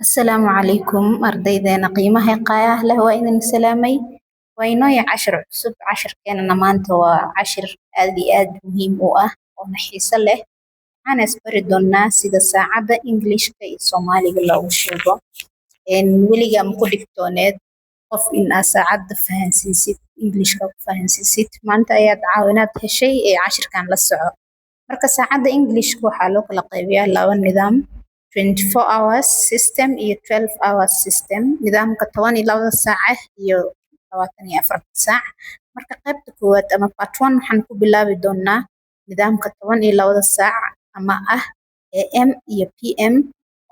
السلام عليكم أرديدنا قيمة قاية له وإذن سلامي وإنه عشر عصب عشر كان نمانت وعشر آد مهم ونحيس له أنا أسبرد الناس إذا ساعد إنجليش كي صومالي قلا وشيبه إن ولي مقولك تونيد قف إن أساعد فهنسيسيت إنجليش كو فهنسيسيت ما أنت أياد عاونات هالشيء عشر كان للسعودية marka saacadda Englishka waxaa loo kala qaybiyaa laba nidaam 24 hours system iyo 12 hours system nidaamka 12 saac iyo 24 saac marka qaybta koowaad ama part 1 waxaan ku bilaabi doonaa nidaamka 12 saac ama ah AM iyo PM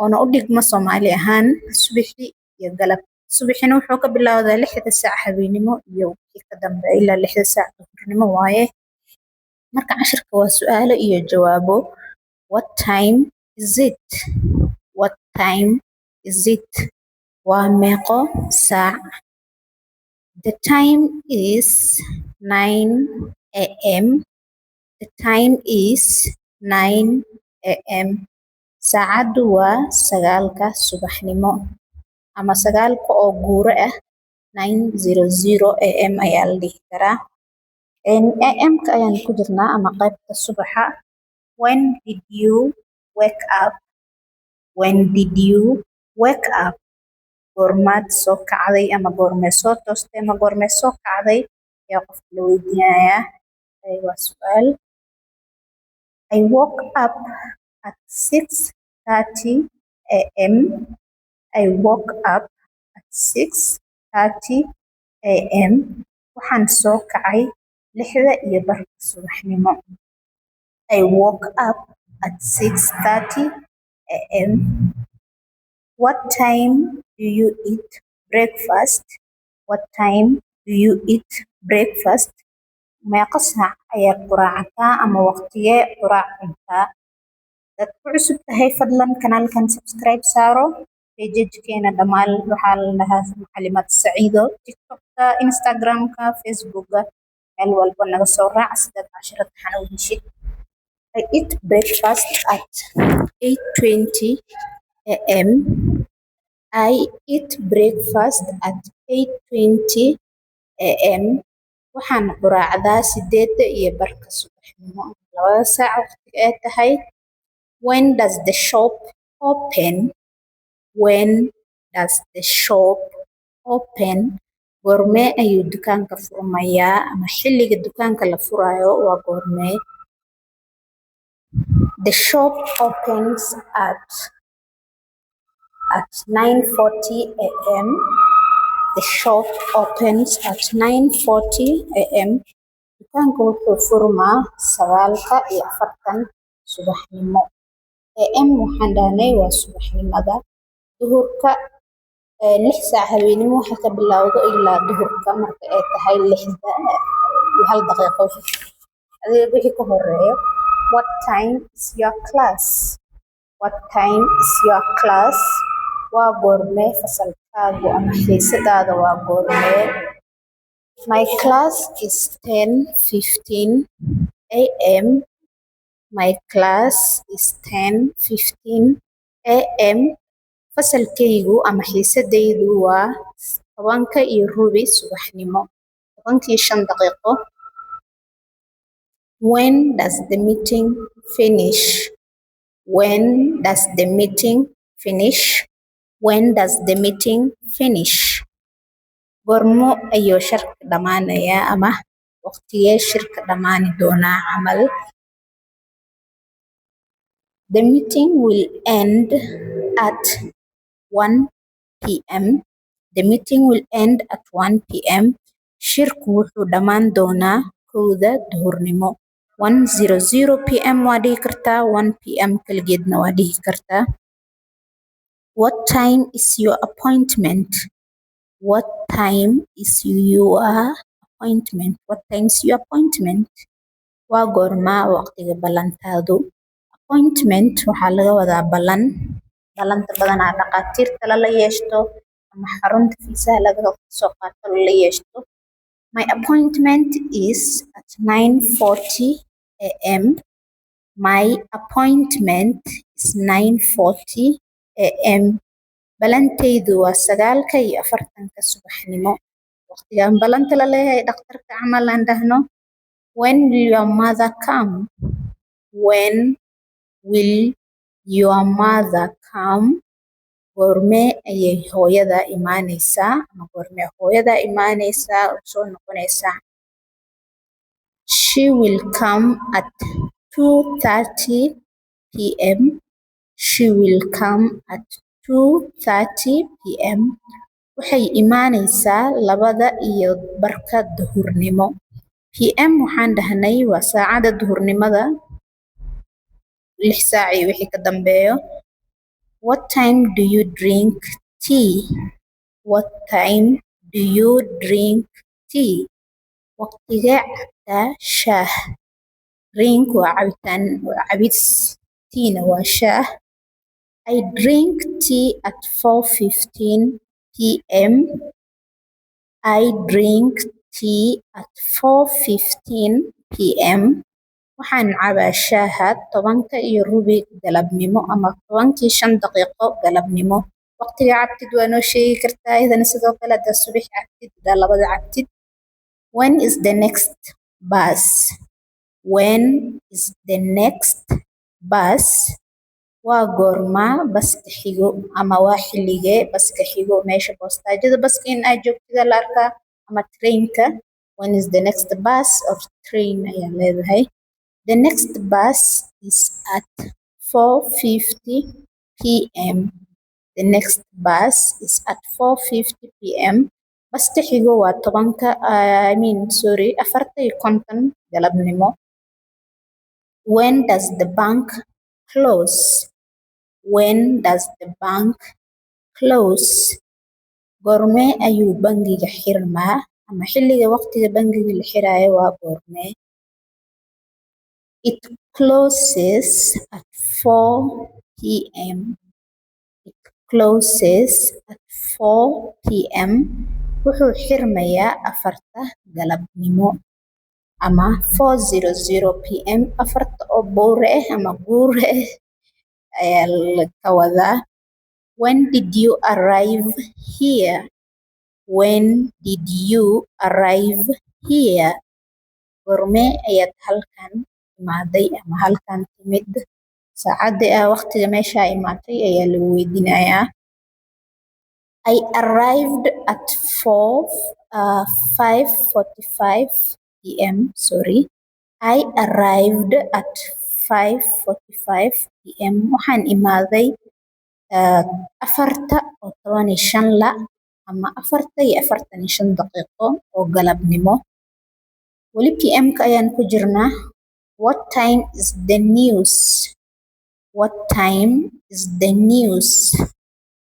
oona u dhigma Soomaali ahaan subaxii iyo galab subaxina wuxuu ka bilowdaa 6 saac habeenimo iyo wixii ka dambeeya ilaa 6 saac duhurnimo waaye marka cashirka waa su'aalo iyo jawaabo. What time is it? What time is it? Waa meeqo saac? The time is 9 a.m. The time is 9 a.m. Saacadu waa sagaalka subaxnimo ama sagaalka oo guura ah 9:00 a.m. ayaa la dhihi karaa. AM-ka ayaan ku jirnaa ama qaybta subaxa. When did you wake up? When did you wake up? Goormaad soo kacday ama goormee soo toostay ama goormee soo kacday ayaa qofka la weydiinayaa. Waa su'aal. I woke up at 6:30 a.m. I woke up at 6:30 a.m. Waxaan soo kacay 6:00 subaxnimo. I woke up at 6:30 a.m. What time do you eat breakfast? What time do you eat breakfast? Meeqa saac ayaad quraacataa ama waqtigee quraac cuntaa? Dad ku cusub tahay fadlan kanaalkan subscribe saaro. Page-keena dhammaan waxaa la dhahaa Macalimaad Saciido. TikTok-ka, Instagram-ka, Facebook-ga meel walba naga soo raac sidaad casharada xana u heshid. I eat breakfast at 8:20 a.m. I eat breakfast at 8:20 a.m. Waxaan quraacdaa 8:00 subaxnimo. Labada saac waqtiga ay tahay. When does the shop open? When does the shop open? Goormee ayuu dukaanka furmayaa ama xilliga dukaanka la furayo waa goormee? The shop opens at 9:40 a.m. The shop opens at 9:40 a.m. Dukaanka wuxuu furmaa 9:40 subaxnimo. AM waxaan dhahnay waa subaxnimada. Duhurka 6 saac habeenimo waxaa ka bilowdo ilaa duhurka marka ay tahay 6:01 daqiiqo. Adiga wixii ka horeeyo. What time is your class? What time is your class? Waa goormee fasalkaagu ama xiisadaada waa goormee? My class is 10:15 a.m. My class is 10:15 a.m. Fasalkaygu ama xiisadaydu waa 10:15 subaxnimo. 10:05 daqiiqo. When does the meeting finish? When does the meeting finish? When does the meeting finish? Goormo ayuu shirka dhamaanayaa ama waqtigee shirka dhamaani doonaa camal? The meeting will end at 1 p.m. The meeting will end at 1 p.m. Shirku wuxuu dhamaan doonaa 1:00 duhurnimo. 1:00 p.m. waa dhihi kartaa, 1 p.m. kaligeedna waa dhihi kartaa. What time is your appointment? What time is your appointment? What time is your appointment? Waa goormaa waqtiga ballantaadu? Appointment waxaa laga wadaa ballan. Ballanta badanaa dhaqaatiirta lala yeeshto ama xarunta fiisaha laga soo qaato lala yeeshto. My appointment is at 9:40 a.m. My appointment is 9:40 a.m. balantaydu waa 9:40 subaxnimo. Waqtigaan balanta la leeyahay dhakhtarka camal aan dhahno, when will your mother come? When will your mother come? Goormee ayay hooyadaa imaanaysaa ama goormee hooyadaa imaanaysaa oo soo noqonaysaa? She will come at 2:30 p.m. She will come at 2:30 p.m. Waxay imaanaysaa 2:00 duhurnimo. PM waxaan dhahnay waa saacada duhurnimada 6 saac iyo wixii ka dambeeyo. What time do you drink tea? What time do you drink tea? Waqtigee cabtaa shaah? Drink waa cabitaan, waa cabis. Tea-na waa shaah. I drink tea at 4:15 p.m. I drink tea at 4:15 p.m. Waxaan cabaa shaaha 10:15 galabnimo ama 10:05 galabnimo. Waqtiga cabtid waa noo sheegi kartaa idana sidoo kale haddaa subax cabtid haddaa labada cabtid. When is the next bus? When is the next bus? Waa goorma baska xigo ama waa xilligee baska xigo. Meesha boostaajada baska in ay joogtida la arkaa ama trainka. When is the next bus or train ayaa leedahay. The next bus is at 4:50 p.m. The next bus is at 4:50 p.m. Baska xigo waa 4:50 galabnimo. When does the bank close? When does the bank close? Goormee ayuu bangiga xirmaa ama xilliga waqtiga bangiga la xiraayo waa goormee? It closes at 4 p.m. It closes at 4 p.m. Wuxuu xirmayaa 4 galabnimo ama 4:00 p.m. 4 oo buure ama guure ayaa la wadaa. When did you arrive here? When did you arrive here? Goormee ayaad halkan imaaday ama halkan timid? Saacadda waqtiga meesha imaatay ayaa lagu weydiinayaa. I arrived at 5:45 p.m. Sorry. I arrived at 5:45 p.m. Waxaan imaaday 4:15 ama 4:45 oo galabnimo. Weli PM-ka ayaan ku jirnaa. What time is the news? What time is the news?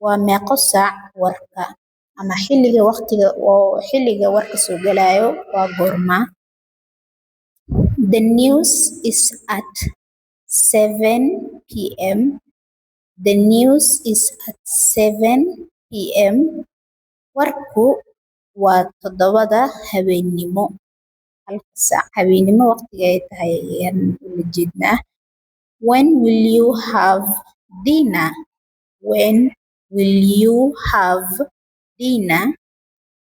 Waa meeqo saac warka ama xilliga waqtiga oo xilliga warka soo galayo waa goorma? The news is at 7 p.m. The news is at 7 p.m. Warku waa 7 habeenimo. Halka saac habeenimo waqtiga ay tahay ayaan ula jeednaa. When will you have dinner? When will you have dinner?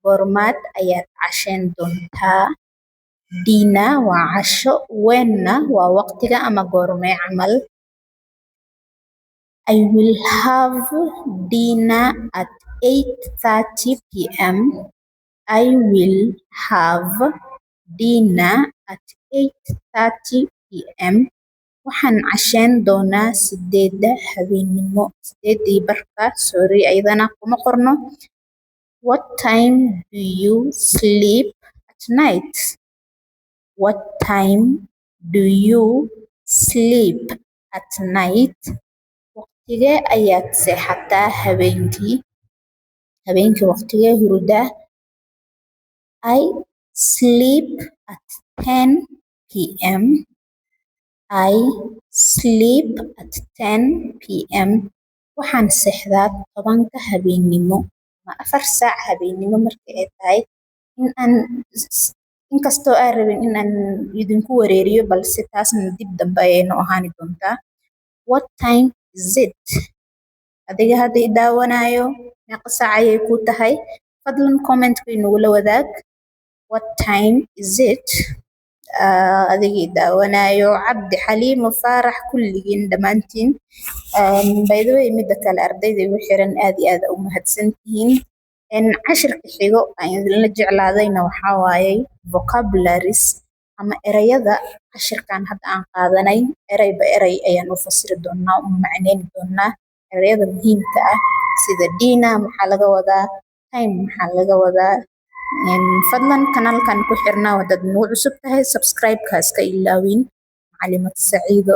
Goormaad ayaad cashayn doontaa? Dinner waa casho. When-na waa waqtiga ama goormee camal. I will have dinner at 8:30 p.m. I will have dinner at 8:30 p.m. Waxaan cashayn doonaa 8 habeenimo. 8:15 sorry ayadana kuma qorno. What time do you sleep at night? What time do you sleep at night? Waqtigee ayaad seexataa habeenkii? Habeenkii waqtigee hurdaa? I sleep at 10 p.m. I sleep at 10 p.m. Waxaan seexdaa 10 habeenimo ama 4 saac habeenimo markay ay tahay. Inkastoo aan rabin inaan idinku wareeriyo balse taasna dib dambe ayay noo ahaani doontaa. What time is it? adiga hadda i daawanayo meeqa saac ayay ku tahay fadlan comment-ku inagula wadaag what time is it adiga i daawanayo cabdi xaliimo faarax kulligiin dhammaantiin by the way midda kale ardayda igu xiran aad iyo aad u mahadsantihiin cashirka xigo aan idinla jeclaadayna waxaa waayey vocabularies ama erayada cashirkan hadda aan qaadanay erayba eray ayaan u fasiri doonaa u macneyn doonaa erayada muhiimka ah sida dina maxaa laga wadaa time maxaa laga wadaa fadlan kanaalkan ku xirnaa wadaad nagu cusub tahay subscribe-kaas ka ilaawin macalimaad saciido